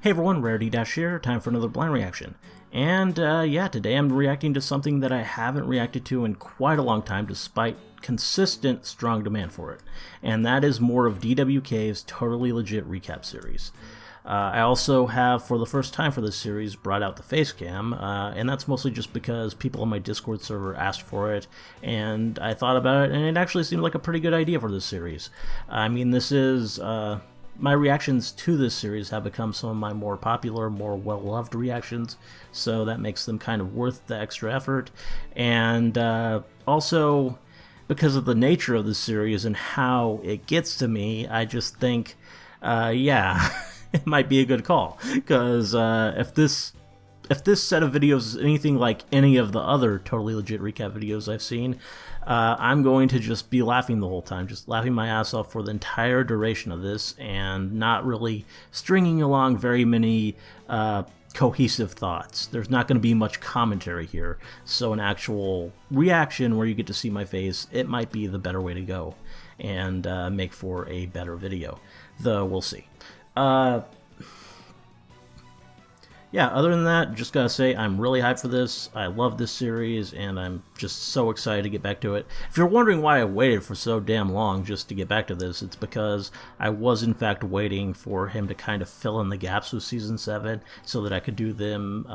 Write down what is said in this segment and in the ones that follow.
Hey everyone, Rarity Dash here, time for another blind reaction. And today I'm reacting to something that I haven't reacted to in quite a long time despite consistent strong demand for it. And that is more of DWK's Totally Legit Recap series. I also have, for the first time for this series, brought out the face cam, and that's mostly just because people on my Discord server asked for it, and I thought about it, and it actually seemed like a pretty good idea for this series. I mean, this is... my reactions to this series have become some of my more popular, more well-loved reactions, so that makes them kind of worth the extra effort. And also, because of the nature of the series and how it gets to me, I just think, it might be a good call. Because if this set of videos is anything like any of the other Totally Legit Recap videos I've seen, I'm going to just be laughing the whole time, just laughing my ass off for the entire duration of this, and not really stringing along very many cohesive thoughts. There's not going to be much commentary here, so an actual reaction where you get to see my face, it might be the better way to go, and make for a better video, though we'll see. Other than that, just gotta say, I'm really hyped for this. I love this series, and I'm just so excited to get back to it. If you're wondering why I waited for so damn long just to get back to this, it's because I was in fact waiting for him to kind of fill in the gaps with Season 7 so that I could do them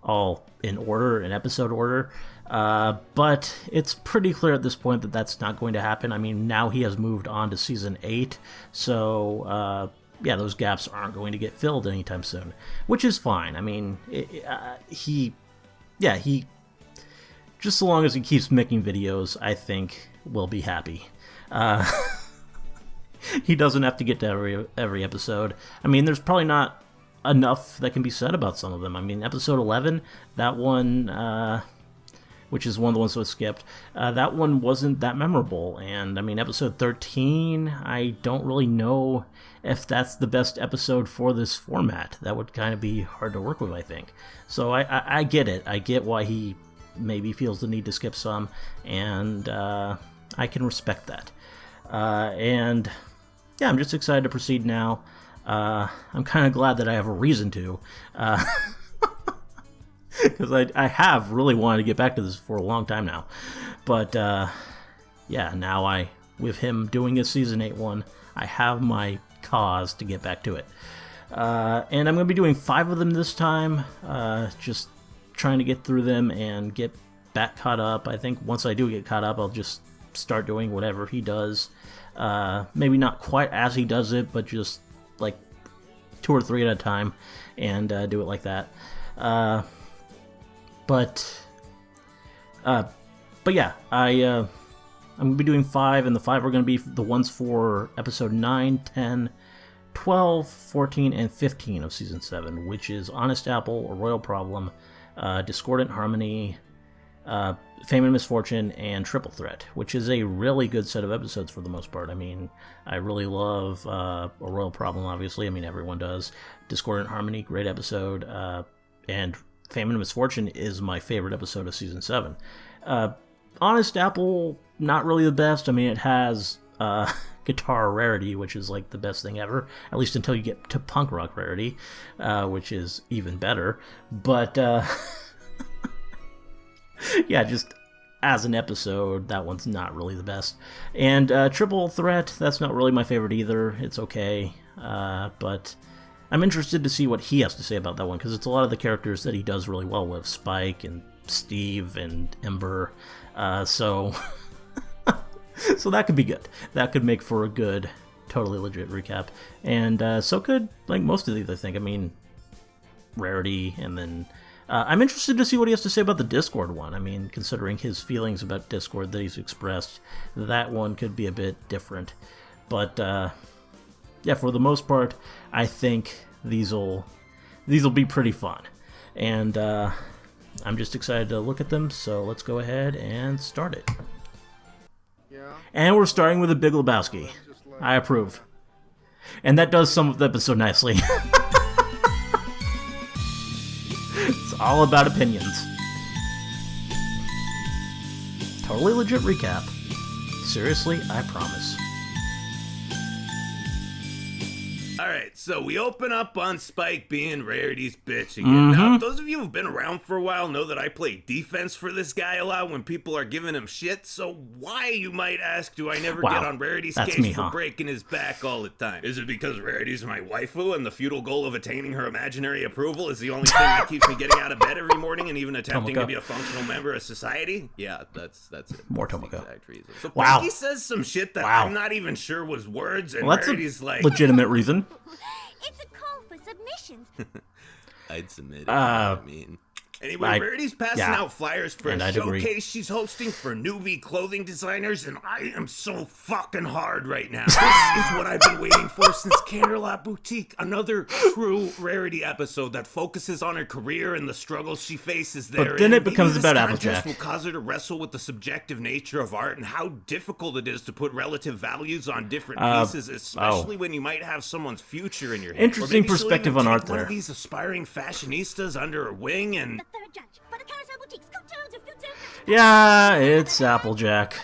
all in order, in episode order. But it's pretty clear at this point that that's not going to happen. I mean, now he has moved on to Season 8, so... those gaps aren't going to get filled anytime soon, which is fine. I mean, he, just so long as he keeps making videos, I think we'll be happy. He doesn't have to get to every episode. I mean, there's probably not enough that can be said about some of them. I mean, episode 11, that one, which is one of the ones that was skipped, that one wasn't that memorable. And I mean, episode 13, I don't really know if that's the best episode for this format. That would kind of be hard to work with, I think. So I get it. I get why he maybe feels the need to skip some, and I can respect that. I'm just excited to proceed now. I'm kind of glad that I have a reason to. Because I have really wanted to get back to this for a long time now. But, now with him doing a Season 8 one, I have my cause to get back to it. And I'm going to be doing 5 of them this time, just trying to get through them and get back caught up. I think once I do get caught up, I'll just start doing whatever he does. Maybe not quite as he does it, but just like 2 or 3 at a time, and do it like that. I'm going to be doing 5, and the 5 are going to be the ones for episode 9, 10, 12, 14, and 15 of Season 7, which is Honest Apple, A Royal Problem, Discordant Harmony, Fame and Misfortune, and Triple Threat, which is a really good set of episodes for the most part. I mean, I really love A Royal Problem, obviously. I mean, everyone does. Discordant Harmony, great episode, and Fame and Misfortune is my favorite episode of Season 7. Honest Apple, not really the best. I mean, it has guitar rarity, which is like the best thing ever, at least until you get to punk rock rarity, which is even better. But, just as an episode, that one's not really the best. And Triple Threat, that's not really my favorite either. It's okay, but... I'm interested to see what he has to say about that one, because it's a lot of the characters that he does really well with, Spike and Steve and Ember, so that could be good. That could make for a good, Totally Legit recap, and so could, like, most of these, I think. I mean, Rarity, and then I'm interested to see what he has to say about the Discord one. I mean, considering his feelings about Discord that he's expressed, that one could be a bit different, but for the most part, I think these'll be pretty fun, and I'm just excited to look at them. So let's go ahead and start it. And we're starting with a Big Lebowski. I approve, and that does sum up the episode nicely. It's all about opinions. Totally Legit recap. Seriously, I promise. So we open up on Spike being Rarity's bitch again. Now, those of you who've been around for a while know that I play defense for this guy a lot when people are giving him shit. So why, you might ask, do I never get on Rarity's case for breaking his back all the time? Is it because Rarity's my waifu and the futile goal of attaining her imaginary approval is the only thing that keeps me getting out of bed every morning and even attempting to be a functional member of society? Yeah, that's it. More Tomoko. Exact reason. So Pinky says some shit that I'm not even sure was words, and Rarity's like, legitimate reason. It's a call for submissions. I'd submit it. I mean. Anyway, Rarity's passing out flyers for a showcase she's hosting for newbie clothing designers, and I am so fucking hard right now. This is what I've been waiting for since Canterlot Boutique, another true Rarity episode that focuses on her career and the struggles she faces there. But then it becomes about Applejack. Will cause her to wrestle with the subjective nature of art and how difficult it is to put relative values on different pieces, especially when you might have someone's future in your head. Interesting perspective on art there. One of these aspiring fashionistas under her wing and... Third judge for the Carousel Boutique. Scoop toads of future. Yeah, it's Applejack.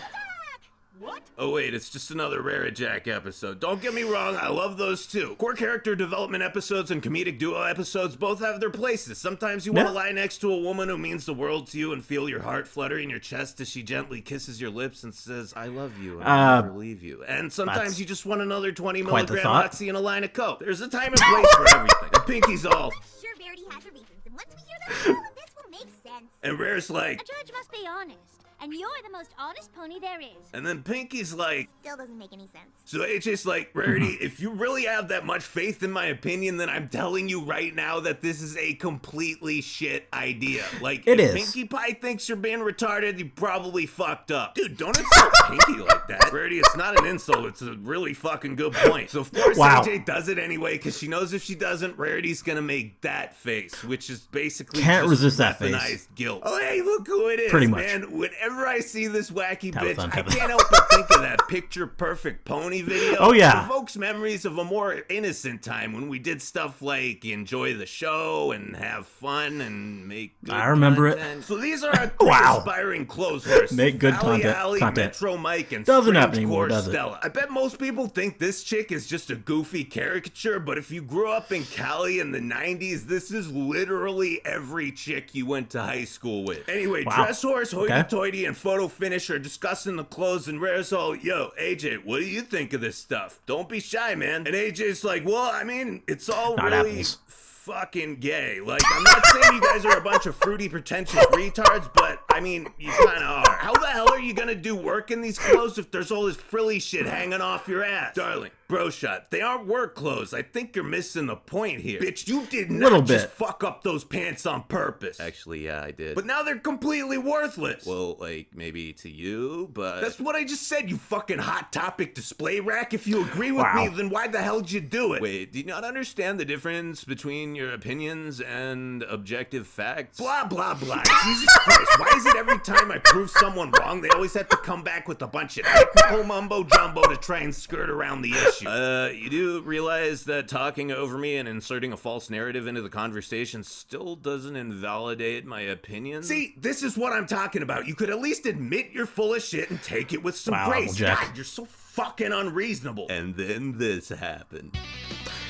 What? Oh wait, it's just another Rarijack episode. Don't get me wrong, I love those too. Core character development episodes and comedic duo episodes both have their places. Sometimes you want to lie next to a woman who means the world to you and feel your heart flutter in your chest as she gently kisses your lips and says, I love you and I'll never leave you. And sometimes you just want another 20 milligram Nazi and a line of coke. There's a time and place for everything. And Pinky's all... Sure, Rarity has her reasons, and once we hear them, all of this will make sense. And Rare's like... A judge must be honest. And you're the most honest pony there is. And then Pinky's like... Still doesn't make any sense. So AJ's like, Rarity, if you really have that much faith in my opinion, then I'm telling you right now that this is a completely shit idea. Like, if Pinkie Pie thinks you're being retarded, you probably fucked up. Dude, don't insult Pinky like that. Rarity, it's not an insult. It's a really fucking good point. So of course AJ does it anyway, because she knows if she doesn't, Rarity's gonna make that face, which is basically can't just resist that face. Guilt. Oh, hey, look who it is, pretty much. Man. Whenever I see this wacky bitch, I can't help but think of that Picture Perfect Pony video. Oh, yeah. It evokes memories of a more innocent time when we did stuff like enjoy the show and have fun and make good content. It. So these are our aspiring clothes horses. Make good Valley content. Alley, Metro Mike, and doesn't happen Strange anymore, Core does it? Stella. I bet most people think this chick is just a goofy caricature, but if you grew up in Cali in the 90s, this is literally every chick you went to high school with. Anyway, Dress Horse, Hoity-Toity, and Photo Finish are discussing the clothes, and Rare's all, yo, AJ, what do you think of this stuff? Don't be shy, man. And AJ's like, well, I mean, it's all not really... apples. Fucking gay. Like, I'm not saying you guys are a bunch of fruity, pretentious retards, but, I mean, you kind of are. How the hell are you gonna do work in these clothes if there's all this frilly shit hanging off your ass? Darling, bro shot, they aren't work clothes. I think you're missing the point here. Bitch, you did not just fuck up those pants on purpose. Actually, yeah, I did. But now they're completely worthless. Well, like, maybe to you, but... That's what I just said, you fucking Hot Topic display rack. If you agree with me, then why the hell did you do it? Wait, do you not understand the difference between your opinions and objective facts? Blah, blah, blah. Jesus Christ, why is it every time I prove someone wrong, they always have to come back with a bunch of technical mumbo-jumbo to try and skirt around the issue? You do realize that talking over me and inserting a false narrative into the conversation still doesn't invalidate my opinion? See, this is what I'm talking about. You could at least admit you're full of shit and take it with some grace. Applejack. God, you're so fucking unreasonable. And then this happened.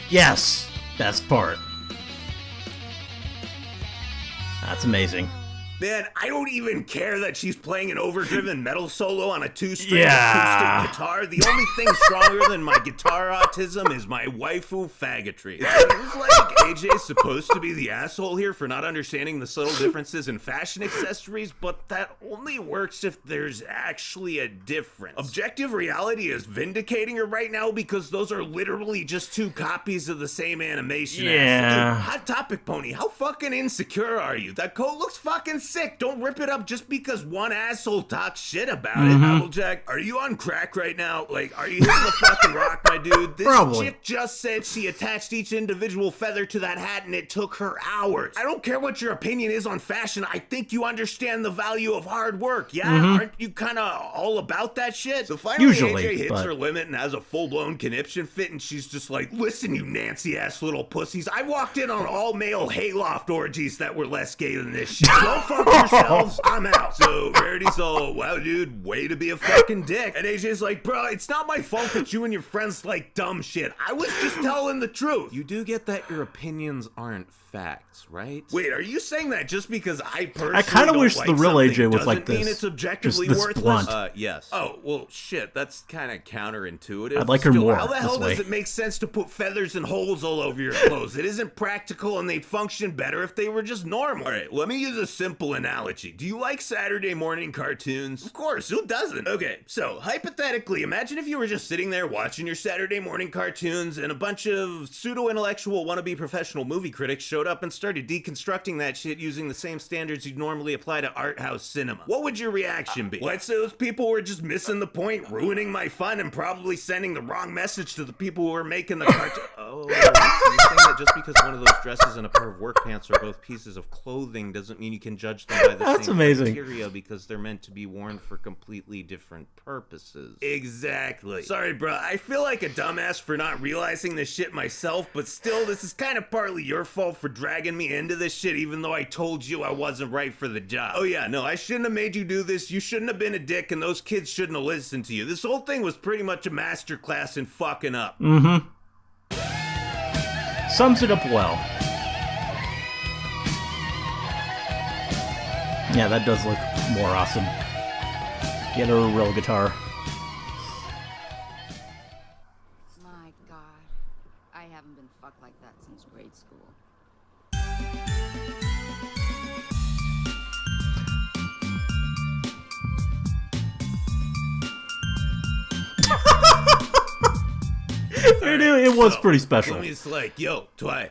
Yes, best part. That's amazing. Man, I don't even care that she's playing an overdriven metal solo on a 2-string acoustic guitar. The only thing stronger than my guitar autism is my waifu faggotry. It seems like AJ's supposed to be the asshole here for not understanding the subtle differences in fashion accessories, but that only works if there's actually a difference. Objective reality is vindicating her right now because those are literally just 2 copies of the same animation. Yeah. Dude, Hot Topic Pony, how fucking insecure are you? That coat looks fucking sick. Don't rip it up just because one asshole talks shit about it. Applejack, are you on crack right now? Like, are you hitting the fucking rock, my dude? This chick just said she attached each individual feather to that hat and it took her hours. I don't care what your opinion is on fashion. I think you understand the value of hard work, yeah? Aren't you kind of all about that shit? So finally, AJ hits her limit and has a full-blown conniption fit, and she's just like, listen, you Nancy-ass little pussies. I walked in on all-male hayloft orgies that were less gay than this shit. Go fuck fuck yourselves, I'm out. So Rarity's all, wow, dude, way to be a fucking dick. And AJ's like, bro, it's not my fault that you and your friends like dumb shit. I was just telling the truth. You do get that your opinions aren't facts, right? Wait, are you saying that just because I personally I kind of wish like the real something AJ was like doesn't mean this. it's objectively Just this worthless? blunt. Yes. Oh, Well, shit, that's kind of counterintuitive. I'd like her Still, more how the hell this way. does it make sense to put feathers and holes all over your clothes? It isn't practical, and they'd function better if they were just normal. All right, let me use a simple analogy. Do you like Saturday morning cartoons? Of course, who doesn't? Okay, so hypothetically, imagine if you were just sitting there watching your Saturday morning cartoons and a bunch of pseudo-intellectual wannabe professional movie critics showed up and started deconstructing that shit using the same standards you'd normally apply to art house cinema. What would your reaction be? Let's say those people were just missing the point, ruining my fun, and probably sending the wrong message to the people who were making the cartoon. Oh, you're saying that just because one of those dresses and a pair of work pants are both pieces of clothing doesn't mean you can judge them by the That's same amazing. criteria because they're meant to be worn for completely different purposes. Exactly. Sorry, bro. I feel like a dumbass for not realizing this shit myself, but still, this is kind of partly your fault for dragging me into this shit, even though I told you I wasn't right for the job. Oh yeah, no, I shouldn't have made you do this. You shouldn't have been a dick, and those kids shouldn't have listened to you. This whole thing was pretty much a masterclass in fucking up. Sums it up well. Yeah, that does look more awesome. Get her a real guitar. My God, I haven't been fucked like that since grade school. It was pretty special. It's like, yo, Twy,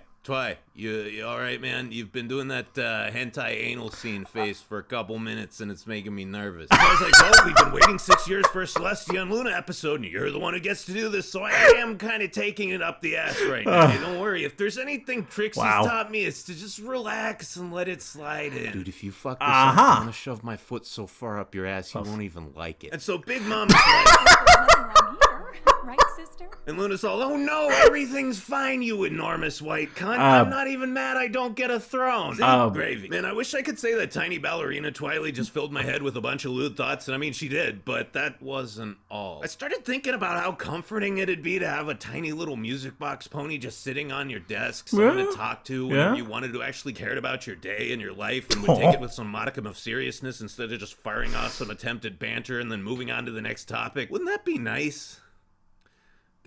you all right, man? You've been doing that hentai anal scene face for a couple minutes, and it's making me nervous. I was like, well, we've been waiting 6 years for a Celestia and Luna episode, and you're the one who gets to do this, so I am kind of taking it up the ass right now. Hey, don't worry. If there's anything Trixie's taught me, it's to just relax and let it slide in. Dude, if you fuck this up, I'm gonna shove my foot so far up your ass you won't even like it. And so Big Mama's like, Nothing wrong here, right, sister? and Luna's all, oh no, everything's fine, you enormous white cunt. I'm not even mad I don't get a throne. Gravy. Man, I wish I could say that tiny ballerina Twilight just filled my head with a bunch of lewd thoughts, and I mean, she did, but that wasn't all. I started thinking about how comforting it'd be to have a tiny little music box pony just sitting on your desk, someone to talk to whenever you wanted to actually cared about your day and your life, and would take it with some modicum of seriousness instead of just firing off some attempted banter and then moving on to the next topic. Wouldn't that be nice?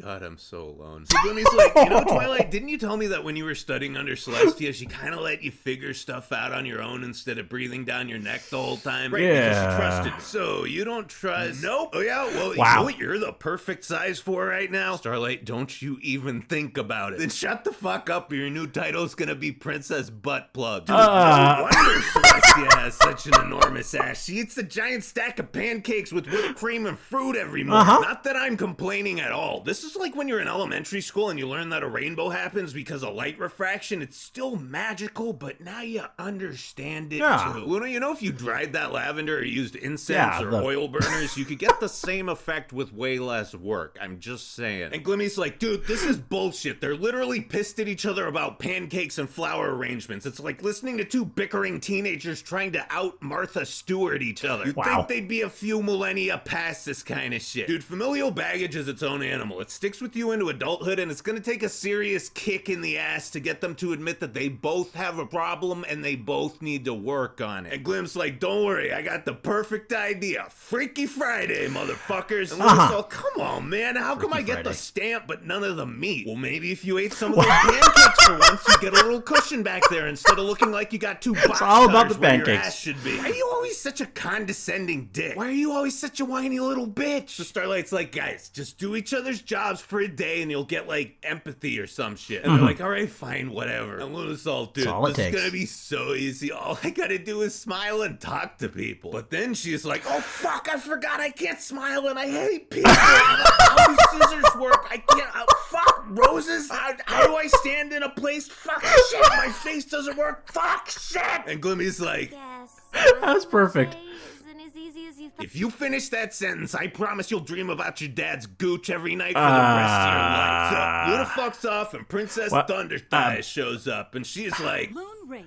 God, I'm so alone. So Glimmy's like, you know, Twilight, didn't you tell me that when you were studying under Celestia, she kind of let you figure stuff out on your own instead of breathing down your neck the whole time? Right, because she trusted. So you don't trust? Nope. Oh yeah, well, you know what you're the perfect size for right now? Starlight, don't you even think about it. Then shut the fuck up, or your new title's gonna be Princess Butt Plug. Dude, no wonder Celestia has such an enormous ass. She eats a giant stack of pancakes with whipped cream and fruit every morning. Not that I'm complaining at all. This is like when you're in elementary school and you learn that a rainbow happens because of light refraction. It's still magical, but now you understand it too. Luna, you know, if you dried that lavender or used incense or oil burners, you could get the same effect with way less work. I'm just saying. And Glimmy's like, dude, this is bullshit. They're literally pissed at each other about pancakes and flower arrangements. It's like listening to two bickering teenagers trying to out Martha Stewart each other. You'd think they'd be a few millennia past this kind of shit. Dude, familial baggage is its own animal. It sticks with you into adulthood, and it's gonna take a serious kick in the ass to get them to admit that they both have a problem and they both need to work on it. And Glim's like, don't worry, I got the perfect idea. Freaky Friday, motherfuckers. And Glimm's all, come on, man, how come I get the stamp but none of the meat? Well, maybe if you ate some of those pancakes for once, you get a little cushion back there instead of looking like you got two box all about the where your pancakes. ass should be. Why are you always such a condescending dick? Why are you always such a whiny little bitch? So Starlight's like, guys, just do each other's jobs for a day and you'll get like empathy or some shit. And they're like, all right, fine, whatever. And Luna's all, dude, this is gonna be so easy. All I gotta do is smile and talk to people. But then she's like, oh fuck, I forgot I can't smile and I hate people. How do scissors work? I can't, fuck, roses? How do I stand in a place? Fuck, shit, my face doesn't work. Fuck, shit. And Glimmy's like, Yes. That's perfect. Isn't as easy as you thought. if you finish that sentence, I promise you'll dream about your dad's gooch every night for the rest of your life. So Luna fucks off and Princess Thunder Thighs shows up and she's like, Moon raised.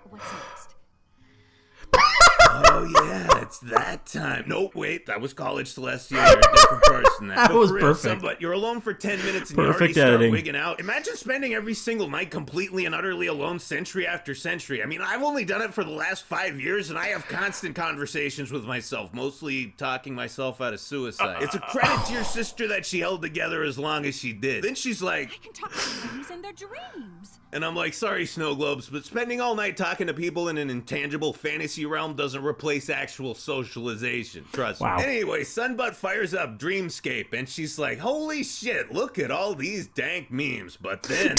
What's next? Oh, yeah, it's that time. Nope, wait, that was College Celestia. You're a different person. That was perfect. But you're alone for 10 minutes and Perfect you already editing. start wigging out. Imagine spending every single night completely and utterly alone century after century. I mean, I've only done it for the last 5 years, and I have constant conversations with myself, mostly talking myself out of suicide. It's a credit to your sister that she held together as long as she did. Then she's like, I can talk to things in their dreams. and I'm like, sorry, Snow Globes, but spending all night talking to people in an intangible fantasy realm doesn't replace actual socialization. Trust Wow. me. Anyway, Sunbutt fires up Dreamscape, and she's like, holy shit, look at all these dank memes. But then...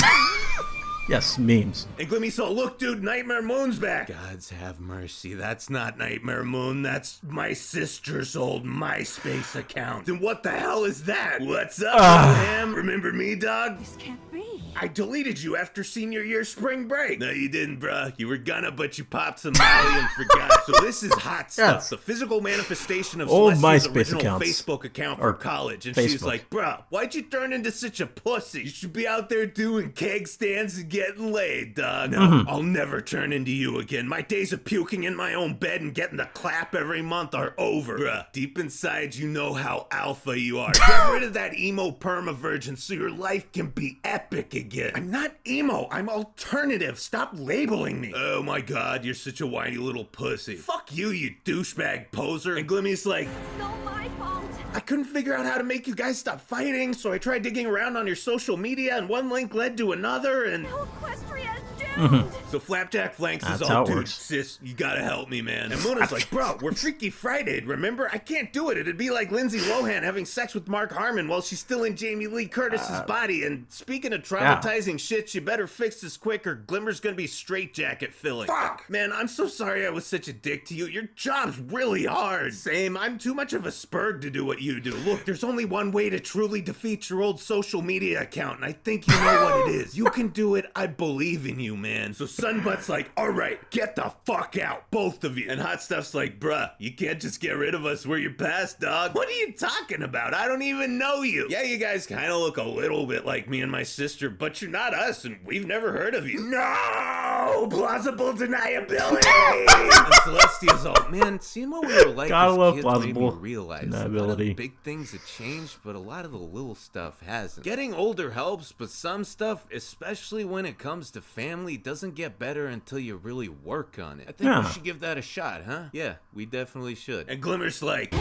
Yes, memes. And Glimmy's all, look, dude, Nightmare Moon's back. Gods have mercy. That's not Nightmare Moon. That's my sister's old MySpace account. And what the hell is that? What's up, Sam? Remember me, dog? This can't be. I deleted you after senior year spring break. No, you didn't, bruh. You were gonna, but you popped some Molly and forgot. So this is hot stuff. Yes. The physical manifestation of Old Celestia's MySpace original accounts. Facebook account Or for college. And she's Facebook. like, bruh, why'd you turn into such a pussy? You should be out there doing keg stands and getting laid, dog. No, I'll never turn into you again. My days of puking in my own bed and getting the clap every month are over. Bruh, deep inside you know how alpha you are. Get rid of that emo perma virgin so your life can be epic again. I'm not emo, I'm alternative. Stop labeling me. Oh my god, you're such a whiny little pussy. Fuck you, you douchebag poser. And Glimmy's like, It's all my fault. I couldn't figure out how to make you guys stop fighting, so I tried digging around on your social media, and one link led to another, and... Oh, Equestria's doomed. So Flapjack flanks is That's how all, it dude, works. sis, you gotta help me, man. And Muna's like, bro, we're Freaky Friday'd, remember? I can't do it. It'd be like Lindsay Lohan having sex with Mark Harmon while she's still in Jamie Lee Curtis's body. And speaking of traumatizing shit, you better fix this quick or Glimmer's gonna be straitjacket filling. Fuck! Man, I'm so sorry I was such a dick to you. Your job's really hard. Same, I'm too much of a spurg to do what you do. Look, there's only one way to truly defeat your old social media account, and I think you know what it is. You can do it. I believe in you, man. So Sunbutt's like, all right, get the fuck out, both of you. And Hot Stuff's like, bruh, you can't just get rid of us. We're your past, dog. What are you talking about? I don't even know you. Yeah, you guys kind of look a little bit like me and my sister, but you're not us, and we've never heard of you. No! Plausible deniability! And Celestia's all, man, seeing what we were like Gotta as love kids made me plausible realize a lot of deniability. the big things have changed, but a lot of the little stuff hasn't. Getting older helps, but some stuff, especially when it comes to family, doesn't get better until you really work on it. I think Yeah. we should give that a shot, huh? Yeah, we definitely should. And Glimmer's like,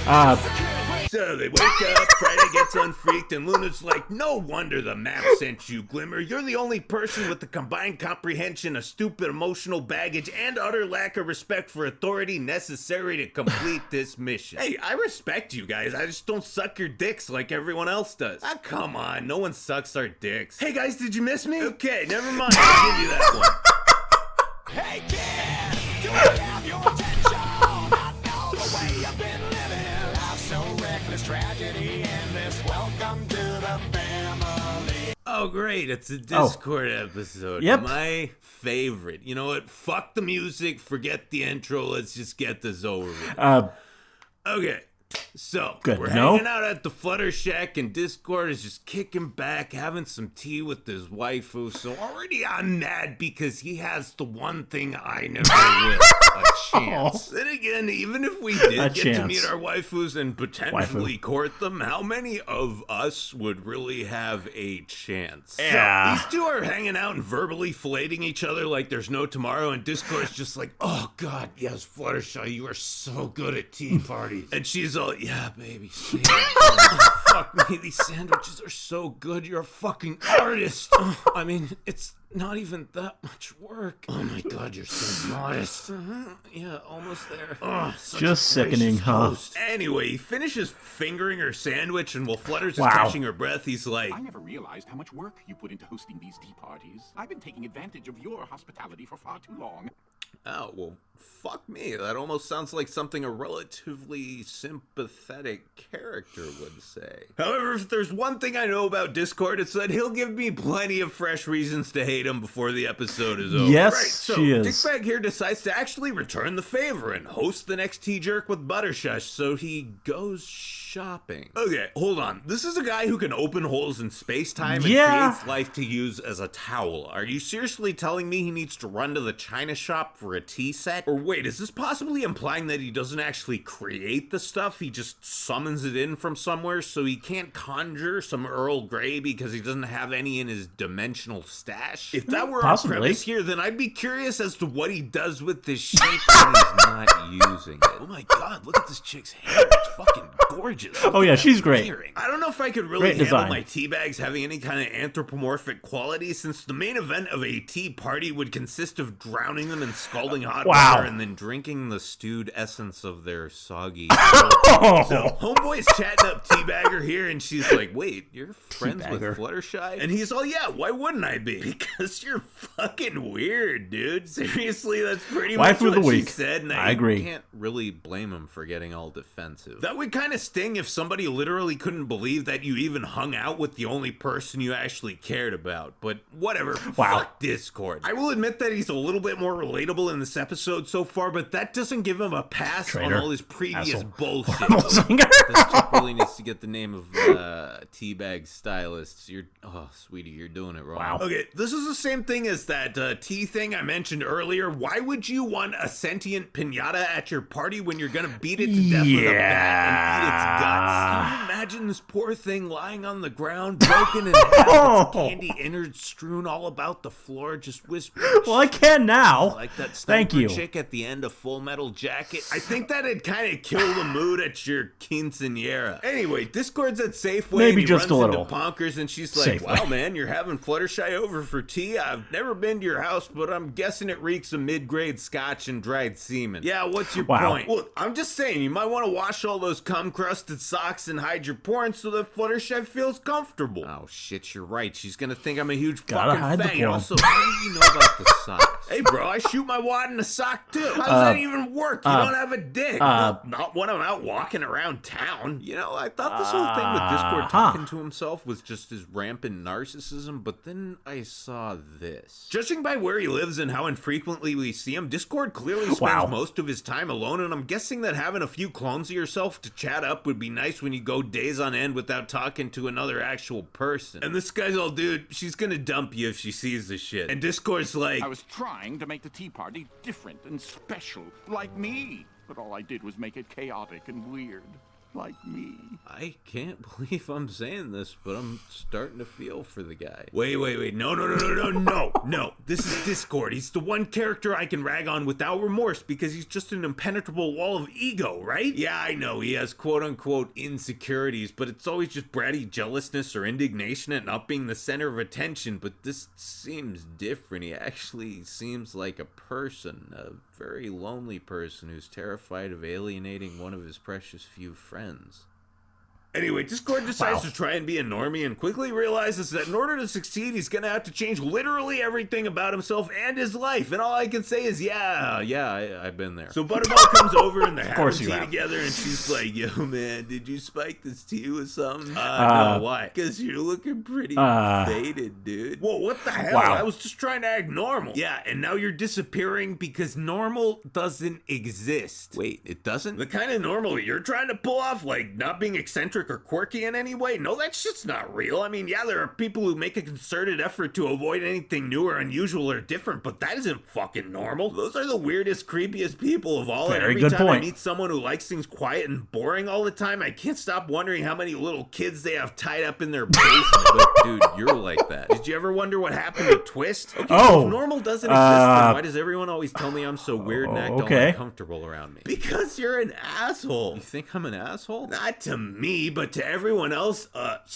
Uh, so they wake up, Friday gets unfreaked, and Luna's like, no wonder the map sent you, Glimmer. You're the only person with the combined comprehension of stupid emotional baggage and utter lack of respect for authority necessary to complete this mission. Hey, I respect you guys. I just don't suck your dicks like everyone else does. Ah, come on. No one sucks our dicks. Hey, guys, did you miss me? Okay, never mind. I'll give you that one. Hey kid, do I have your attention? I know the way you've been living. Life's so reckless, tragedy endless. Welcome to the family. Oh, great. It's a Discord episode. Yep. My favorite. You know what? Fuck the music. Forget the intro. Let's just get this over with. Okay. So, Good. we're No? hanging out at the Flutter Shack, and Discord is just kicking back, having some tea with his waifu. So already I'm mad because he has the one thing I never will, a chance. Then again, even if we did A get to chance. meet our waifus and potentially court them, how many of us would really have a chance? Yeah. So, these two are hanging out and verbally filleting each other like there's no tomorrow, and Discord's just like, oh god, yes, Fluttershy, you are so good at tea parties. And she's all, yeah, baby, same. Oh, fuck me, these sandwiches are so good, you're a fucking artist. I mean, it's not even that much work. Oh my god, you're so modest. Yeah, almost there. Oh, such Just a gracious sickening, huh? host. Anyway, he finishes fingering her sandwich, and while Flutters Wow. is catching her breath, he's like, I never realized how much work you put into hosting these tea parties. I've been taking advantage of your hospitality for far too long. oh, well, fuck me. That almost sounds like something a relatively sympathetic character would say. However, if there's one thing I know about Discord, it's that he'll give me plenty of fresh reasons to hate him before the episode is over. Yes, right, so she is. Dickbag here decides to actually return the favor and host the next tea jerk with Buttershush, so he goes shopping. Okay, hold on. This is a guy who can open holes in space-time and creates life to use as a towel. Are you seriously telling me he needs to run to the china shop shop for a tea set? Or wait, is this possibly implying that he doesn't actually create the stuff, he just summons it in from somewhere, so he can't conjure some Earl Grey because he doesn't have any in his dimensional stash? If that were our premise here, then I'd be curious as to what he does with this shit when he's not using it. Oh my god, look at this chick's hair. It's fucking gorgeous. Oh yeah, she's great. I don't know if I could really handle my tea bags having any kind of anthropomorphic quality, since the main event of a tea party would consist of drowning them in scalding hot water and then drinking the stewed essence of their soggy So homeboy's chatting up Teabagger here, and she's like, wait, you're friends with Fluttershy? And he's all, yeah, why wouldn't I be? Because you're fucking weird, dude. Seriously, that's pretty much what she said, and I agree. Can't really blame him for getting all defensive. That would kind of sting if somebody literally couldn't believe that you even hung out with the only person you actually cared about. But whatever. Fuck Discord. I will admit that he's a little bit more relatable in this episode so far, but that doesn't give him a pass on all his previous bullshit. This chick really needs to get the name of teabag stylists. Oh, sweetie, you're doing it wrong. Wow. Okay, this is the same thing as that tea thing I mentioned earlier. Why would you want a sentient pinata at your party when you're gonna beat it to death with a bat and eat its guts? Can you imagine this poor thing lying on the ground, broken in half, its candy innards strewn all about the floor, just whispering? Well, I can now. Like that sniper chick at the end of Full Metal Jacket. I think that'd kind of kill the mood at your quinceanera. Anyway, Discord's at Safeway. Maybe and just a little. Into Bonkers, and she's like, "Wow, man, you're having Fluttershy over for tea. I've never been to your house, but I'm guessing it reeks of mid-grade scotch and dried semen. Yeah, what's your point? Well, I'm just saying, you might want to wash all those cum-crusted socks and hide your porn so that Fluttershy feels comfortable." Oh shit, you're right. She's gonna think I'm a huge Gotta fucking hide the fang. porn. Also, how do you know about the socks? Hey, bro, I shoot my wad in a sock too. How does that even work? You don't have a dick. Not when I'm out walking around town. You know, I thought this whole thing with Discord talking to himself was just his rampant narcissism, but then I saw this. Judging by where he lives and how infrequently we see him, Discord clearly spends most of his time alone, and I'm guessing that having a few clones of yourself to chat up would be nice when you go days on end without talking to another actual person. And this guy's all, dude, she's gonna dump you if she sees this shit. And Discord's like, I was trying to make the tea party different and special, like me. But all I did was make it chaotic and weird, like me. I can't believe I'm saying this, but I'm starting to feel for the guy. Wait. No. This is Discord. He's the one character I can rag on without remorse because he's just an impenetrable wall of ego, right? Yeah, I know. He has quote-unquote insecurities, but it's always just bratty jealousness or indignation at not being the center of attention. But this seems different. He actually seems like a person, a very lonely person who's terrified of alienating one of his precious few friends. Anyway, Discord decides to try and be a normie and quickly realizes that in order to succeed, he's gonna have to change literally everything about himself and his life. And all I can say is, I've been there. So Butterball comes over and they're having tea together, and she's like, yo, man, did you spike this tea with something? No, why? Because you're looking pretty faded, dude. Whoa, what the hell? I was just trying to act normal. Yeah, and now you're disappearing because normal doesn't exist. Wait, it doesn't? The kind of normal you're trying to pull off, like not being eccentric or quirky in any way? No, that shit's not real. I mean, yeah, there are people who make a concerted effort to avoid anything new or unusual or different, but that isn't fucking normal. Those are the weirdest, creepiest people of all. Very and good every time point. I meet someone who likes things quiet and boring all the time, I can't stop wondering how many little kids they have tied up in their basement. But dude, you're like that. Did you ever wonder what happened to Twist? Okay, so if normal doesn't exist, then why does everyone always tell me I'm so weird and act all uncomfortable around me? Because you're an asshole. You think I'm an asshole? Not to me, but to everyone else,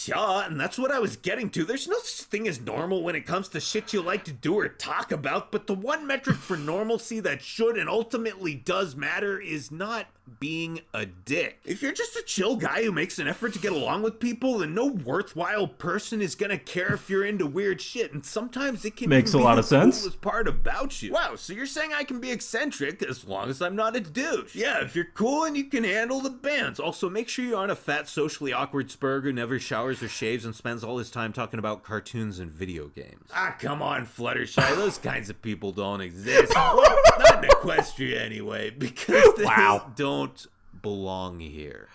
yeah, and that's what I was getting to. There's no such thing as normal when it comes to shit you like to do or talk about, but the one metric for normalcy that should and ultimately does matter is not being a dick. If you're just a chill guy who makes an effort to get along with people, then no worthwhile person is gonna care if you're into weird shit, and sometimes it can makes a lot of sense. Coolest part about you. Wow, so you're saying I can be eccentric as long as I'm not a douche? Yeah, if you're cool and you can handle the bands. Also, make sure you aren't a fat, socially awkward spurg who never showers or shaves and spends all his time talking about cartoons and video games. Ah, come on, Fluttershy. Those kinds of people don't exist. Well, not in Equestria anyway, because they don't belong here.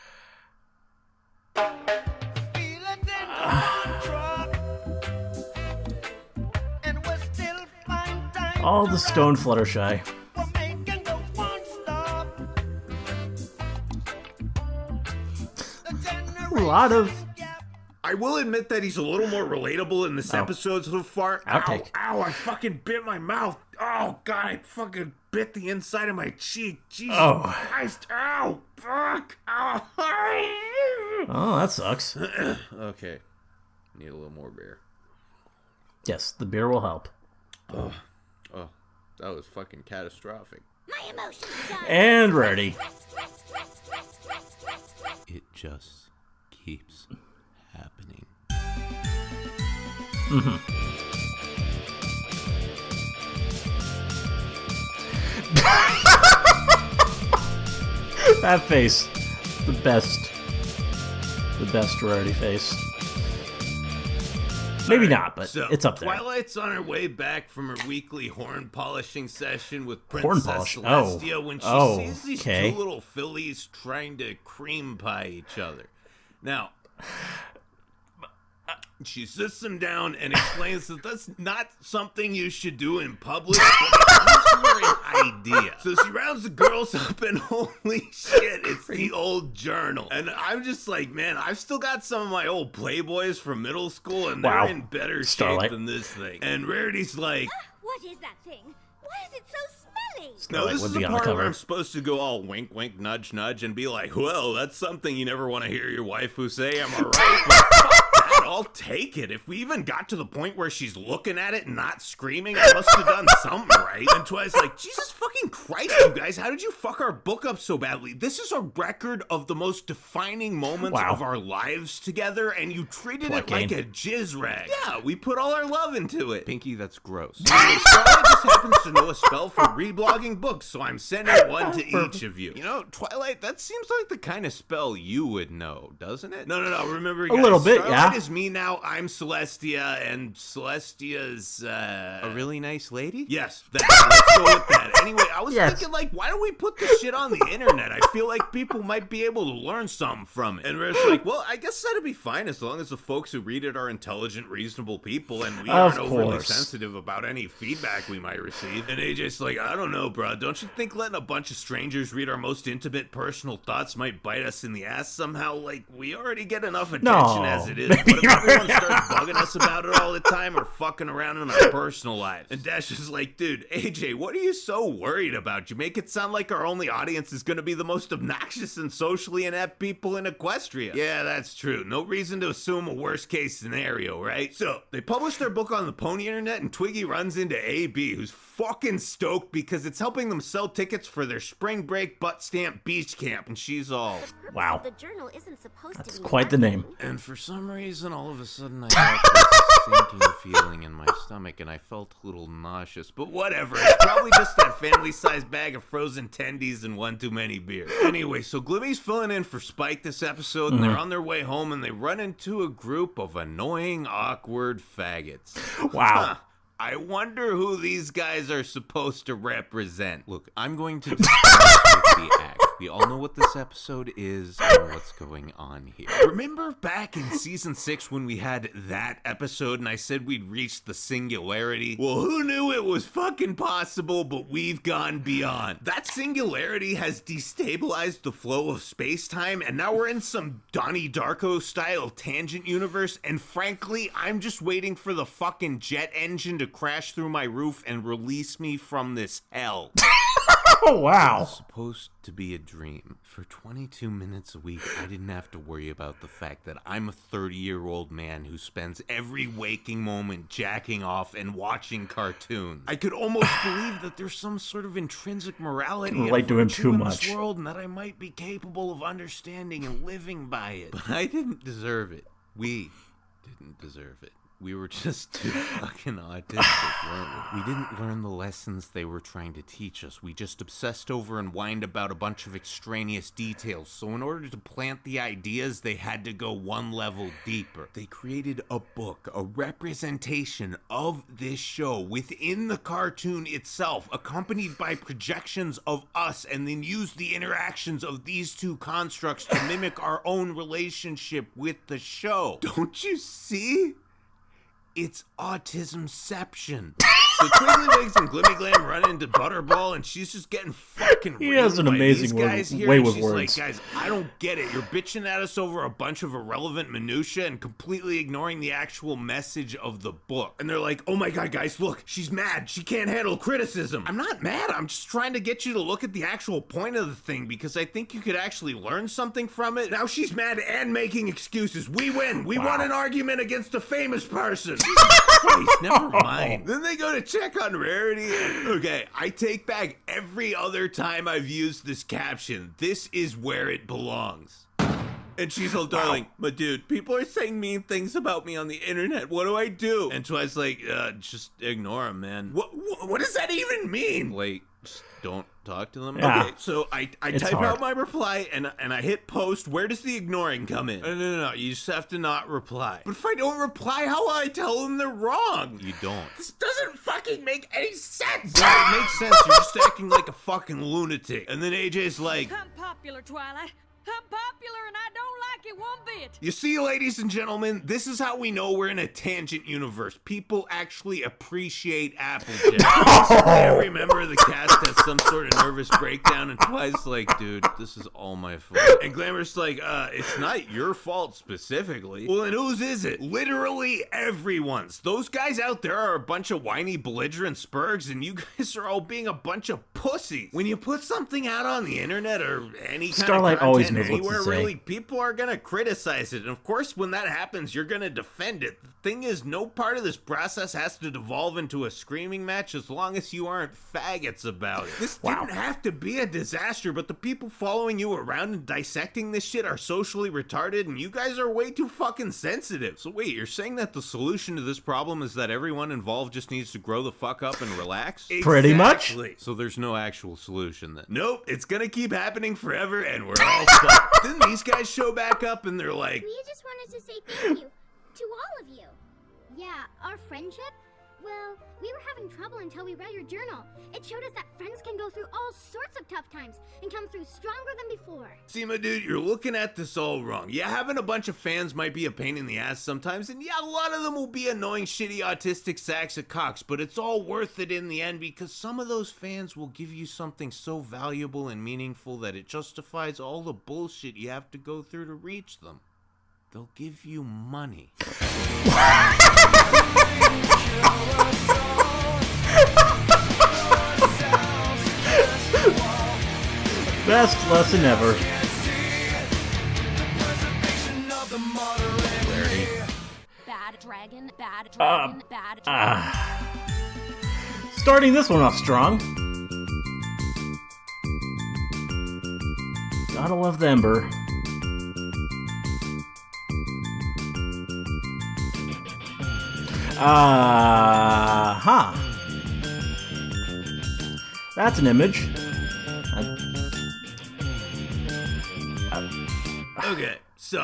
All the stone Fluttershy. A lot of... I will admit that he's a little more relatable in this episode so far. Outtake. Ow, I fucking bit my mouth. Oh, God, I fucking bit the inside of my cheek. Jesus Christ. Ow, fuck. Ow. Oh, that sucks. Okay. Need a little more beer. Yes, the beer will help. Oh, that was fucking catastrophic. My emotions die. And ready. It just keeps happening. That face. The best. The best Rarity face. Maybe not, but So, it's up there. Twilight's on her way back from her weekly horn polishing session with Horn Princess polish? Celestia when she sees these Okay. two little fillies trying to cream pie each other. Now, she sits them down and explains that that's not something you should do in public, but it gives her an idea. So she rounds the girls up and holy shit, it's the old journal. And I'm just like, man, I've still got some of my old Playboys from middle school and Wow. they're in better Starlight. shape than this thing. And Rarity's like, What is that thing? Why is it so smelly? no, Starlight this would is be the on the part where cover. I'm supposed to go all wink, wink, nudge, nudge, and be like, well, that's something you never want to hear your waifu say, am I right? But fuck that, I'll take it. If we even got to the point where she's looking at it and not screaming, I must have done something right. And Twilight's like, Jesus fucking Christ, you guys, how did you fuck our book up so badly? This is a record of the most defining moments Wow. of our lives together, and you treated it Plucking. like a jizz rag. Yeah, we put all our love into it. Pinky, that's gross. Anyway, Starlight just happens to know a spell for reblogging books, so I'm sending one to each of you. You know, Twilight, that seems like the kind of spell you would know, doesn't it? No. Remember, A guys, little bit, Starlight yeah. is me now. I'm Celestia, and Celestia's, A really nice lady? Yes, let's go with that. Anyway, I was Yes. thinking, like, why don't we put this shit on the internet? I feel like people might be able to learn something from it. And we're just like, well, I guess that'd be fine as long as the folks who read it are intelligent, reasonable people, and we Of aren't overly course. sensitive about any feedback we might receive. And AJ's like, I don't know, bro. Don't you think letting a bunch of strangers read our most intimate personal thoughts might bite us in the ass somehow? Like, we already get enough attention as it is. What if everyone starts bugging us about it all the time or fucking around in our personal lives? And Dash is like, dude, AJ, what are you so worried about? You make it sound like our only audience is going to be the most obnoxious and socially inept people in Equestria. Yeah, that's true. No reason to assume a worst case scenario, right? So, they published their book on the Pony Internet, and Twiggy runs into AB, who's fucking stoked because it's helping them sell tickets for their spring break butt stamp beach camp, and she's all, Wow. The journal isn't supposed That's to be quite the name. funny. And for some reason, all of a sudden, I got this sinking feeling in my stomach, and I felt a little nauseous. but whatever. It's probably just that family-sized bag of frozen tendies and one too many beers. Anyway, so Glimmy's filling in for Spike this episode, and they're on their way home, and they run into a group of annoying, awkward faggots. Wow. I wonder who these guys are supposed to represent. Look, I'm going to discuss with the act. We all know what this episode is and what's going on here. Remember back in season 6 when we had that episode and I said we'd reached the singularity? Well, who knew it was fucking possible, but we've gone beyond. That singularity has destabilized the flow of space-time, and now we're in some Donnie Darko-style tangent universe, and frankly, I'm just waiting for the fucking jet engine to crash through my roof and release me from this hell. Oh, wow. It's supposed to be a dream. For 22 minutes a week, I didn't have to worry about the fact that I'm a 30-year-old man who spends every waking moment jacking off and watching cartoons. I could almost believe that there's some sort of intrinsic morality Can relate and to him virtue too in much. this world, and that I might be capable of understanding and living by it. But I didn't deserve it. We didn't deserve it. We were just too fucking autistic, weren't we? We didn't learn the lessons they were trying to teach us. We just obsessed over and whined about a bunch of extraneous details. So in order to plant the ideas, they had to go one level deeper. They created a book, a representation of this show within the cartoon itself, accompanied by projections of us, and then used the interactions of these two constructs to mimic our own relationship with the show. Don't you see? It's autismception. So Twigglywigs and Glimmyglam run into Butterball, and she's just getting fucking fucking He has an by amazing these guys here, way and with she's words. like, guys, I don't get it. You're bitching at us over a bunch of irrelevant minutia and completely ignoring the actual message of the book. And they're like, oh my god, guys, look, she's mad. She can't handle criticism. I'm not mad. I'm just trying to get you to look at the actual point of the thing because I think you could actually learn something from it. Now she's mad and making excuses. We win. We won an argument against a famous person. Christ, never mind. Then they go to check on Rarity. Okay, I take back every other time I've used this caption. This is where it belongs. And she's all, darling, but dude, people are saying mean things about me on the internet. What do I do? And Twilight's like, just ignore them, man. What does that even mean? Like, just don't talk to them? Yeah. Okay, so I type hard. out my reply and I hit post. Where does the ignoring come in? No. You just have to not reply. But if I don't reply, how will I tell them they're wrong? You don't. This doesn't fucking make any sense. Yeah, it makes sense. You're just acting like a fucking lunatic. And then AJ's like, I'm popular, Twilight. I'm popular and I don't like it one bit. you see, ladies and gentlemen, this is how we know we're in a tangent universe. People actually appreciate Applejack. Every member of the cast has some sort of nervous breakdown, and Twilight's like, dude, This is all my fault. and Glamour's like, it's not your fault specifically. Well, then whose is it? Literally everyone's. Those guys out there are a bunch of whiny, belligerent spurgs, and you guys are all being a bunch of pussies. When you put something out on the internet or any kind Starlight of always content knows what to anywhere, say. really, people are gonna criticize it. And of course, when that happens, you're gonna defend it. The thing is, no part of this process has to devolve into a screaming match as long as you aren't faggots about it. This didn't have to be a disaster, but the people following you around and dissecting this shit are socially retarded, and you guys are way too fucking sensitive. So wait, you're saying that the solution to this problem is that everyone involved just needs to grow the fuck up and relax? Pretty much. Exactly. So there's no actual solution then? Nope, it's gonna keep happening forever, and we're all fucked. Then these guys show back up, and they're like, We just wanted to say thank you to all of you. Yeah, our friendship? Well, we were having trouble until we read your journal. It showed us that friends can go through all sorts of tough times and come through stronger than before. see, my dude, you're looking at this all wrong. Yeah, having a bunch of fans might be a pain in the ass sometimes, and yeah, a lot of them will be annoying, shitty, autistic sacks of cocks, but it's all worth it in the end because some of those fans will give you something so valuable and meaningful that it justifies all the bullshit you have to go through to reach them. They'll give you money. Best lesson ever. Bad dragon, bad dragon, bad dragon. Starting this one off strong. Gotta love the Ember. That's an image. Okay, so,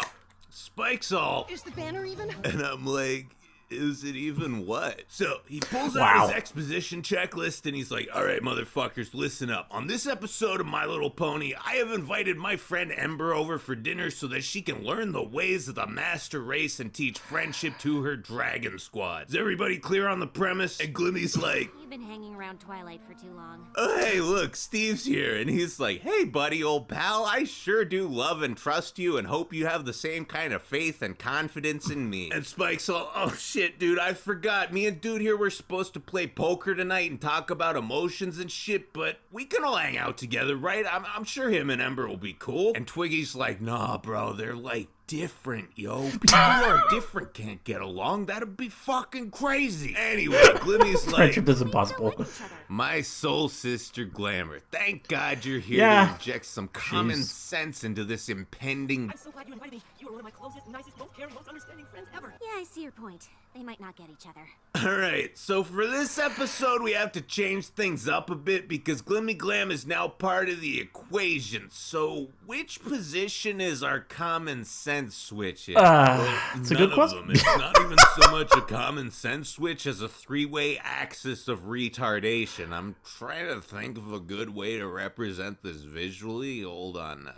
Spike's all, Is the banner even? and I'm like, is it even what? So he pulls out Wow. his exposition checklist and he's like, all right, motherfuckers, listen up. On this episode of My Little Pony, I have invited my friend Ember over for dinner so that she can learn the ways of the master race and teach friendship to her dragon squad. Is everybody clear on the premise? And Glimmy's like, You've been hanging around Twilight for too long. oh, hey, look, Steve's here. And he's like, hey, buddy, old pal, I sure do love and trust you and hope you have the same kind of faith and confidence in me. And Spike's all, oh, shit, dude, I forgot. Me and dude here were supposed to play poker tonight and talk about emotions and shit, but we can all hang out together, right? I'm sure him and Ember will be cool. And Twiggy's like, nah, bro, they're like different, yo. People who are different can't get along. That'd be fucking crazy. Anyway, Glimmy's like, Friendship is impossible. my soul sister Glamour, thank God you're here Yeah. to inject some common sense into this impending... I'm so glad you invited me. You are one of my closest, nicest, most caring, most understanding friends ever. Yeah, I see your point. They might not get each other. Alright, so for this episode we have to change things up a bit because Glimmy Glam is now part of the equation. So which position is our common sense switch in? It's a good None of question. them. It's not even so much a common sense switch as a three-way axis of retardation. I'm trying to think of a good way to represent this visually. Hold on.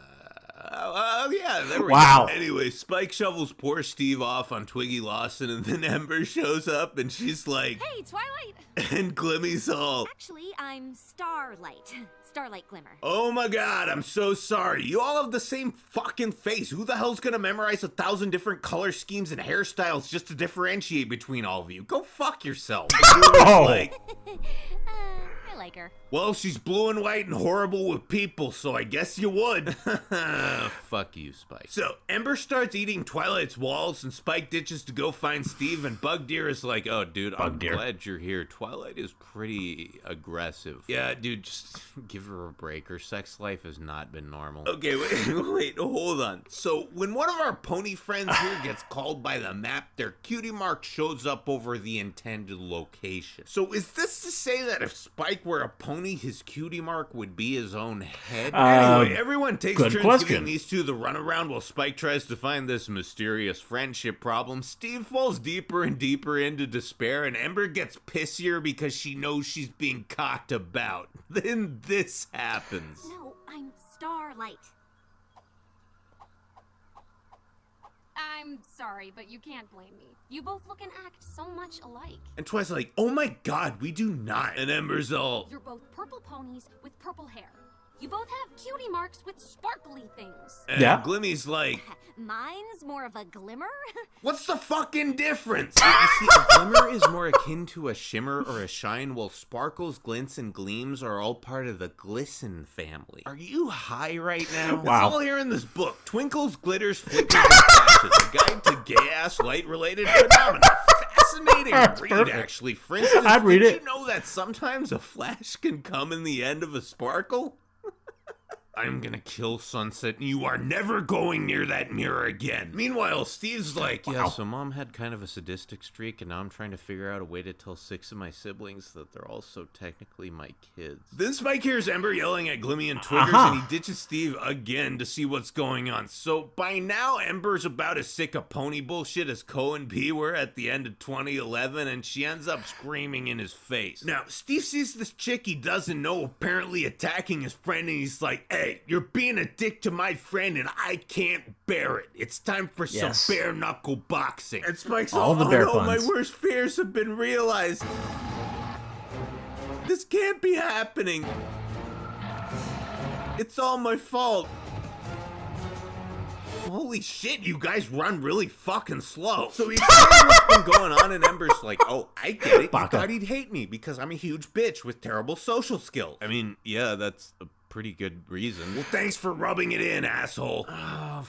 Yeah, there we Wow. go. Anyway, Spike shovels poor Steve off on Twiggy Lawson, and then Ember shows up, and she's like, Hey, Twilight! and Glimmy's all, Actually, I'm Starlight. Starlight Glimmer. oh my god, I'm so sorry. You all have the same fucking face. Who the hell's gonna memorize 1,000 different color schemes and hairstyles just to differentiate between all of you? Go fuck yourself. Oh. Like, I like her. well, she's blue and white and horrible with people, so I guess you would. Fuck you, Spike. So, Ember starts eating Twilight's walls, and Spike ditches to go find Steve, and Bugdeer is like, oh, dude, I'm Bugdeer. glad you're here. Twilight is pretty aggressive. Yeah, dude, just give her a break. Her sex life has not been normal. okay, wait, hold on. So, when one of our pony friends here gets called by the map, their cutie mark shows up over the intended location. So, is this to say that if Spike were a pony, his cutie mark would be his own head? Anyway, everyone takes good turns question. giving these two the runaround while Spike tries to find this mysterious friendship problem. Steve falls deeper and deeper into despair, and Ember gets pissier because she knows she's being cocked about. Then this happens. No, I'm Starlight. I'm sorry, but you can't blame me. You both look and act so much alike. And Twilight's like, oh my god, we do not. And Ember's all, You're both purple ponies with purple hair. You both have cutie marks with sparkly things. and Yeah. Glimmy's like, Mine's more of a glimmer. what's the fucking difference? You see, a glimmer is more akin to a shimmer or a shine, while sparkles, glints, and gleams are all part of the glisten family. Are you high right now? Wow. It's all here in this book. Twinkles, glitters, flickers, and flashes. A guide to gay-ass light-related phenomena. Fascinating That's read, perfect. actually. For instance, I'd read did it. you know that sometimes a flash can come in the end of a sparkle? I'm gonna kill Sunset, and you are never going near that mirror again. Meanwhile, Steve's like, Yeah, so Mom had kind of a sadistic streak, and now I'm trying to figure out a way to tell 6 of my siblings that they're also technically my kids. Then Spike hears Ember yelling at Glimmy and Twiggers, and he ditches Steve again to see what's going on. So by now, Ember's about as sick of pony bullshit as Co and P were at the end of 2011, and she ends up screaming in his face. Now, Steve sees this chick he doesn't know apparently attacking his friend, and he's like, hey, you're being a dick to my friend, and I can't bear it. It's time for Yes. some bare knuckle boxing. And Spike's All the bear no, my puns. worst fears have been realized. This can't be happening. It's all my fault. Holy shit, you guys run really fucking slow. So he explains what's been going on, and Ember's like, oh, I get it. You Baka. thought he'd hate me because I'm a huge bitch with terrible social skills. I mean, yeah, that's a pretty good reason. Well, thanks for rubbing it in, asshole. Oh,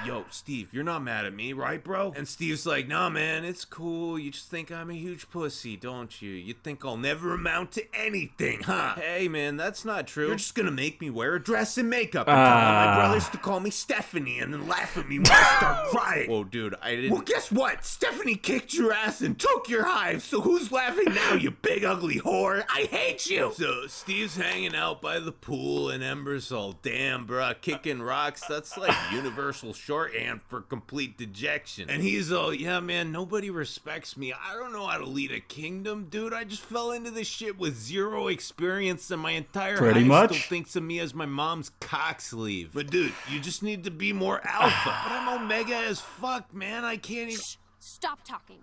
yo, Steve, you're not mad at me, right, bro? And Steve's like, nah, man, it's cool. You just think I'm a huge pussy, don't you? You think I'll never amount to anything, huh? Hey, man, that's not true. You're just gonna make me wear a dress and makeup and tell all my brothers to call me Stephanie and then laugh at me when I start crying. Whoa, dude, I didn't... Well, guess what? Stephanie kicked your ass and took your hive, so who's laughing now, you big ugly whore? I hate you! So, Steve's hanging out by the pool, and Ember's all, damn, bruh, kicking rocks, that's like universal shorthand for complete dejection. And he's all, yeah, man, nobody respects me. I don't know how to lead a kingdom, dude. I just fell into this shit with zero experience, and my entire Pretty hive much. still thinks of me as my mom's cock sleeve. But, dude, you just need to be more alpha. But I'm omega as fuck, man. I can't even... Shh! Stop talking.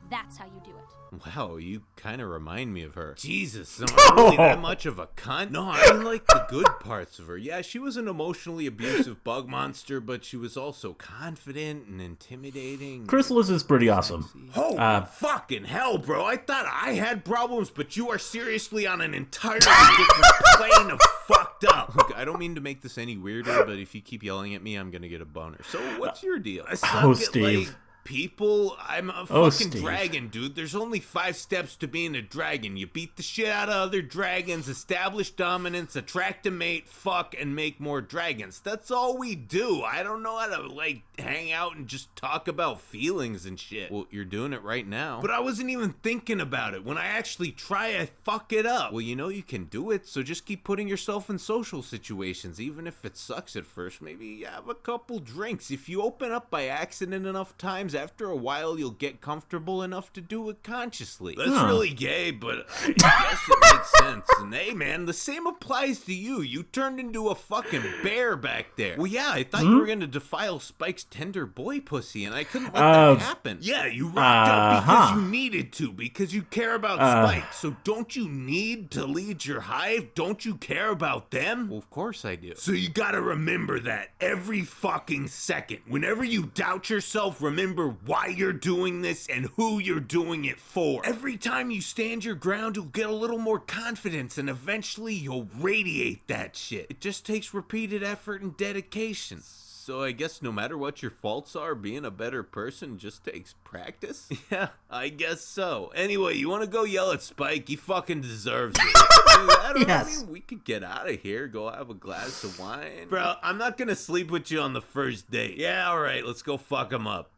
That's how you do it. Wow, you kind of remind me of her. Jesus, am I really that much of a cunt? No, I mean like the good parts of her. Yeah, she was an emotionally abusive bug monster, but she was also confident and intimidating. Chrysalis is pretty awesome. Holy fucking hell, bro. I thought I had problems, but you are seriously on an entirely different plane of fucked up. Look, I don't mean to make this any weirder, but if you keep yelling at me, I'm gonna get a boner. So what's your deal? I suck Oh, at, Steve. like, people, I'm a Oh, fucking Steve. dragon, dude. There's only 5 steps to being a dragon. You beat the shit out of other dragons, establish dominance, attract a mate, fuck, and make more dragons. That's all we do. I don't know how to, like, hang out and just talk about feelings and shit. Well, you're doing it right now. But I wasn't even thinking about it. When I actually try, I fuck it up. Well, you know you can do it, so just keep putting yourself in social situations, even if it sucks at first. Maybe have a couple drinks. If you open up by accident enough times, after a while you'll get comfortable enough to do it consciously. That's really gay, but I guess it makes sense. And hey, man, the same applies to you. You turned into a fucking bear back there. Well, yeah, I thought you were going to defile Spike's tender boy pussy, and I couldn't let that happen. Yeah, you rocked up because you needed to, because you care about Spike. So don't you need to lead your hive? Don't you care about them? Well, of course I do. So you gotta remember that every fucking second. Whenever you doubt yourself, remember why you're doing this and who you're doing it for. Every time you stand your ground, you'll get a little more confidence, and eventually you'll radiate that shit. It just takes repeated effort and dedication. So I guess no matter what your faults are, being a better person just takes practice? Yeah, I guess so. Anyway, you wanna go yell at Spike? He fucking deserves it. I mean, we could get out of here, go have a glass of wine. Bro, I'm not gonna sleep with you on the first date. Yeah, alright, let's go fuck him up.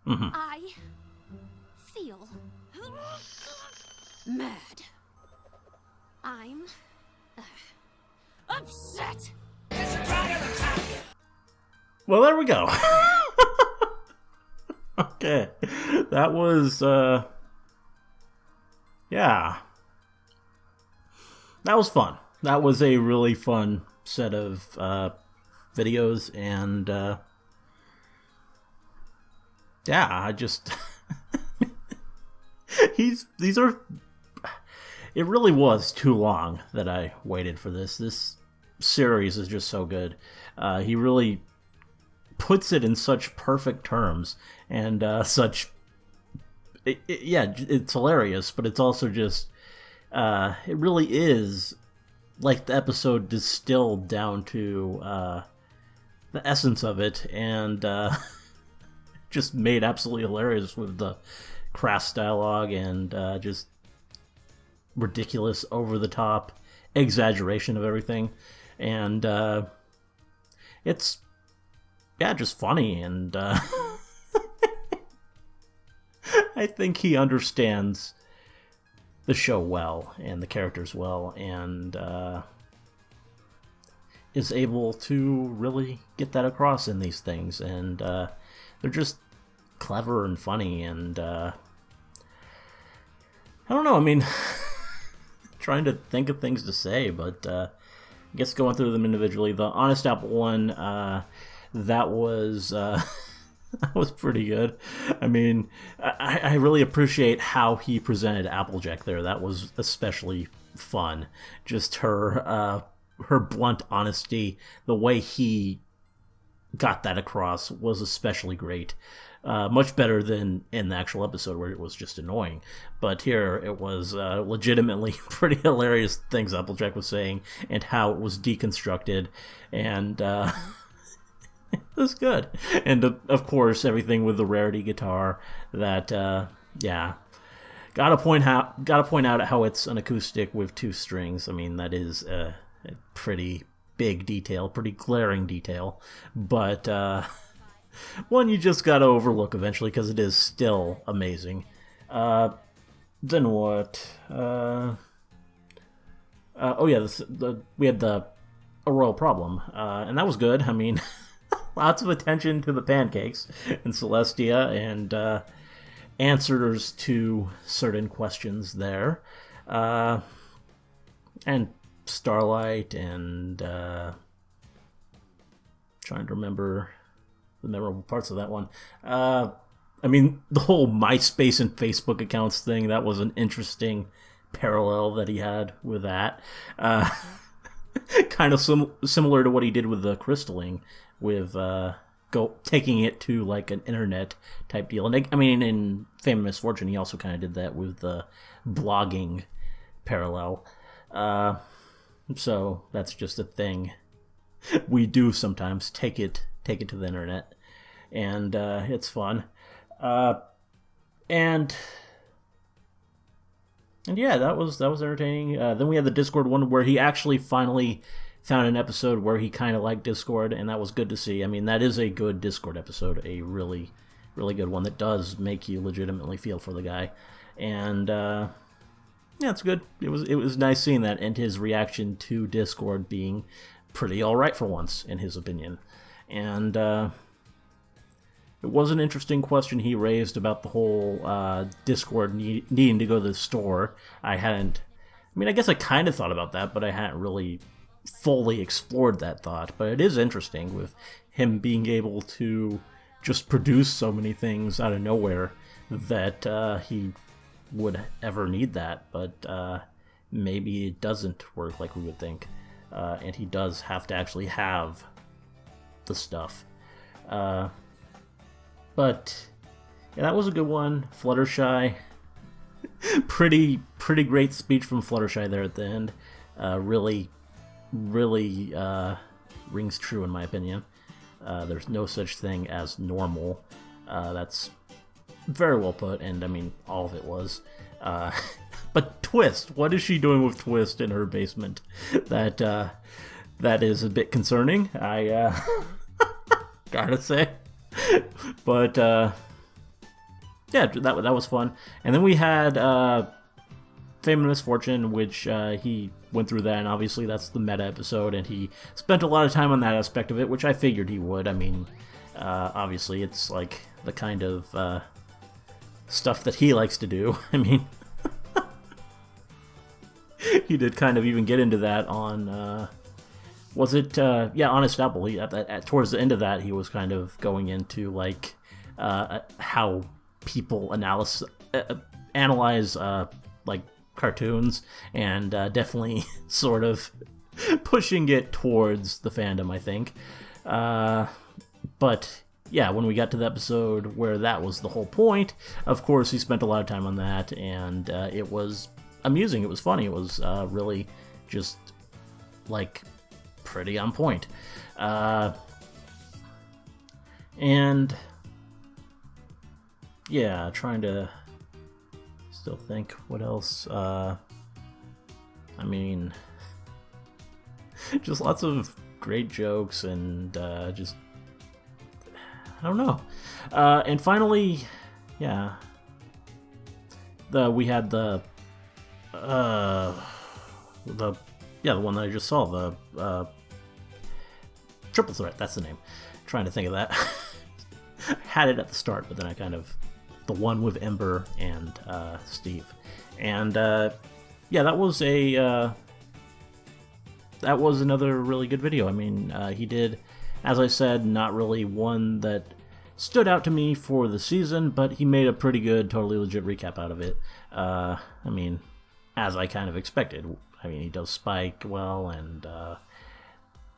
I feel mad. I'm upset. Well, there we go. Okay. That was, yeah. That was fun. That was a really fun set of videos, and yeah, I just these are, it really was too long that I waited for this. This series is just so good. He really puts it in such perfect terms, and yeah, it's hilarious, but it's also just it really is like the episode distilled down to the essence of it, and just made absolutely hilarious with the crass dialogue and just ridiculous, over the top exaggeration of everything, and it's, yeah, just funny, and I think he understands the show well and the characters well, and is able to really get that across in these things, and they're just clever and funny, and I don't know, I mean, trying to think of things to say, but I guess going through them individually, the Honest Apple one, that was that was pretty good. I mean, I really appreciate how he presented Applejack there. That was especially fun. Just her blunt honesty, the way he got that across was especially great. Much better than in the actual episode where it was just annoying. But here it was legitimately pretty hilarious things Applejack was saying and how it was deconstructed, and it was good. And of course, everything with the Rarity guitar. That yeah, gotta point out how it's an acoustic with 2 strings. I mean, that is a pretty big detail, pretty glaring detail, but one you just gotta overlook eventually because it is still amazing. Then what? Oh yeah, we had the A Royal Problem, and that was good. I mean, lots of attention to the pancakes and Celestia, and answers to certain questions there, and Starlight, and trying to remember the memorable parts of that one. I mean, the whole MySpace and Facebook accounts thing, that was an interesting parallel that he had with that. Kind of similar to what he did with the Crystalling, with taking it to like an internet type deal. And I mean, in Fame and Misfortune, he also kind of did that with the blogging parallel. So that's just a thing we do sometimes, take it to the internet, and it's fun. And yeah, that was entertaining. Then we had the Discord one where he actually finally found an episode where he kind of liked Discord, and that was good to see. I mean, that is a good Discord episode, a really, really good one that does make you legitimately feel for the guy. And yeah, it's good. It was nice seeing that, and his reaction to Discord being pretty all right for once, in his opinion. And it was an interesting question he raised about the whole Discord needing to go to the store. I guess I kind of thought about that, but I hadn't really fully explored that thought. But it is interesting with him being able to just produce so many things out of nowhere that he would ever need that. But maybe it doesn't work like we would think. And he does have to actually have the stuff. But yeah, that was a good one. Fluttershy, pretty great speech from Fluttershy there at the end. Really rings true in my opinion. There's no such thing as normal. That's very well put, and I mean all of it was. But Twist, what is she doing with Twist in her basement? That is a bit concerning. I gotta say. But yeah, that was fun. And then we had Fame and Misfortune, which he went through that, and obviously that's the meta episode, and he spent a lot of time on that aspect of it, which I figured he would. I mean, obviously it's like the kind of stuff that he likes to do. I mean, he did kind of even get into that on was it Honest Apple. Towards the end of that, he was kind of going into like how people analyze like cartoons, and definitely sort of pushing it towards the fandom, I think. But yeah, when we got to the episode where that was the whole point, of course he spent a lot of time on that, and it was amusing, it was funny, it was really just like pretty on point. And yeah, trying to still think what else. I mean, just lots of great jokes, and just I don't know. And finally, yeah, we had the one that I just saw, the Triple Threat. That's the name. Trying to think of that. Had it at the start, but then I kind of the one with Ember and Steve, and yeah, that was another really good video. I mean, he did, as I said, not really one that stood out to me for the season, but he made a pretty good, totally legit recap out of it. I mean, as I kind of expected. I mean, he does Spike well, and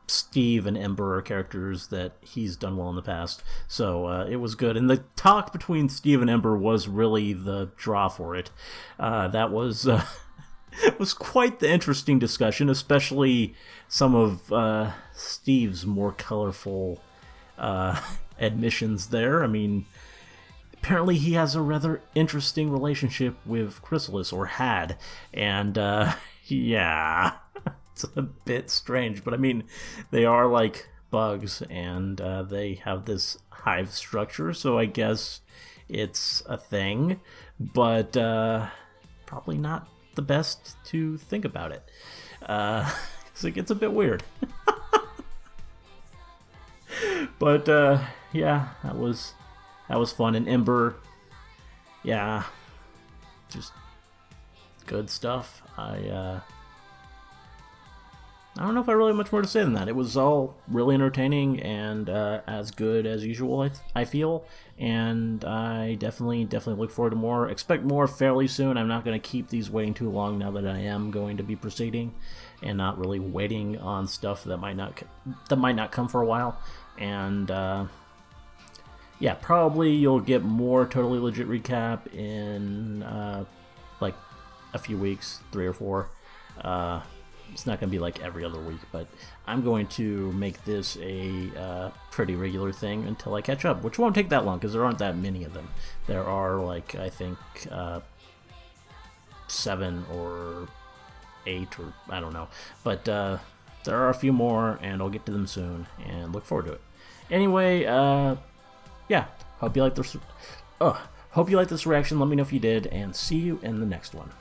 Steve and Ember are characters that he's done well in the past, so it was good. And the talk between Steve and Ember was really the draw for it. That was it was quite the interesting discussion, especially some of Steve's more colorful admissions there. I mean, apparently he has a rather interesting relationship with Chrysalis, or had, and yeah, it's a bit strange, but I mean, they are like bugs, and they have this hive structure, so I guess it's a thing, but probably not the best to think about it, because it gets a bit weird. But yeah, that was fun. And Ember, yeah, just good stuff. I don't know if I really have much more to say than that. It was all really entertaining and as good as usual, I feel. And I definitely look forward to more. Expect more fairly soon. I'm not going to keep these waiting too long now that I am going to be proceeding, and not really waiting on stuff that might not come for a while. And yeah, probably you'll get more Totally Legit recap in like a few weeks, 3 or 4. It's not going to be like every other week, but I'm going to make this a pretty regular thing until I catch up, which won't take that long because there aren't that many of them. There are, like, I think 7 or 8, or I don't know. But there are a few more, and I'll get to them soon, and look forward to it. Anyway, yeah, hope you like this reaction. Let me know if you did, and see you in the next one.